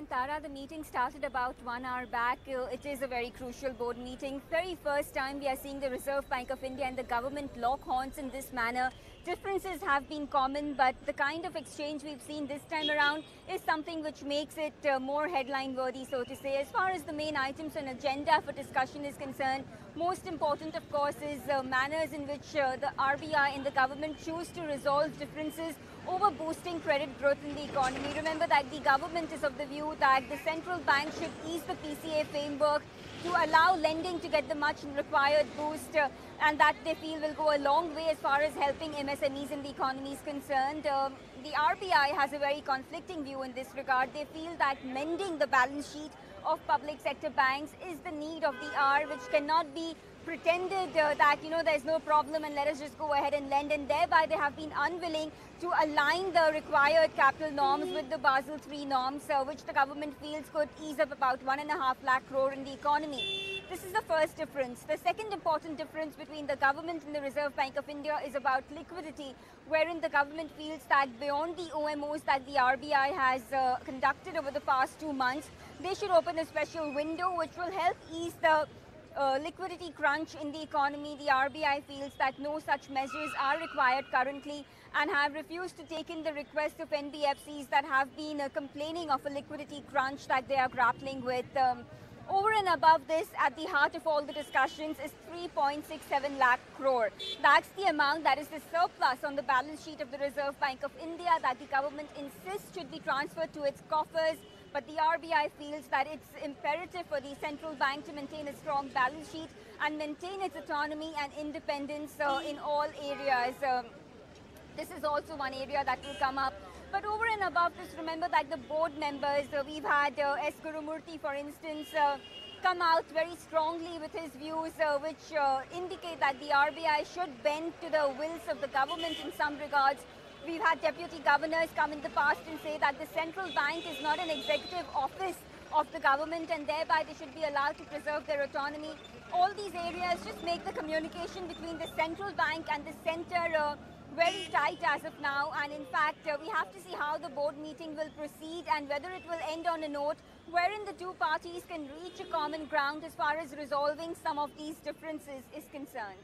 And Tara, the meeting started about 1 hour back. It is a very crucial board meeting. Very first time we are seeing the Reserve Bank of India and the government lock horns in this manner. Differences have been common, but the kind of exchange we've seen this time around is something which makes it more headline worthy, so to say. As far as the main items and agenda for discussion is concerned, most important, of course, is manners in which the RBI and the government choose to resolve differences over boosting credit growth in the economy. Remember that the government is of the view that the central bank should ease the PCA framework to allow lending to get the much required boost, and that they feel will go a long way as far as helping MSMEs in the economy is concerned. The RBI has a very conflicting view in this regard. They feel that mending the balance sheet of public sector banks is the need of the hour, which cannot be pretended that there's no problem and let us just go ahead and lend, and thereby they have been unwilling to align the required capital norms with the Basel III norms, which the government feels could ease up about 1.5 lakh crore in the economy. This is the first difference. The second important difference between the government and the Reserve Bank of India is about liquidity, wherein the government feels that beyond the OMOs that the RBI has conducted over the past 2 months, they should open a special window which will help ease the liquidity crunch in the economy. The RBI feels that no such measures are required currently and have refused to take in the request of NBFCs that have been complaining of a liquidity crunch that they are grappling with. Over and above this, at the heart of all the discussions is 3.67 lakh crore. That's the amount that is the surplus on the balance sheet of the Reserve Bank of India that the government insists should be transferred to its coffers. But the RBI feels that it's imperative for the central bank to maintain a strong balance sheet and maintain its autonomy and independence in all areas. This is also one area that will come up. But over and above this, remember that the board members, we've had S. Gurumurthy, for instance, come out very strongly with his views, which indicate that the RBI should bend to the wills of the government in some regards. We've had deputy governors come in the past and say that the central bank is not an executive office of the government and thereby they should be allowed to preserve their autonomy. All these areas just make the communication between the central bank and the centre very tight as of now, and in fact we have to see how the board meeting will proceed and whether it will end on a note wherein the two parties can reach a common ground as far as resolving some of these differences is concerned.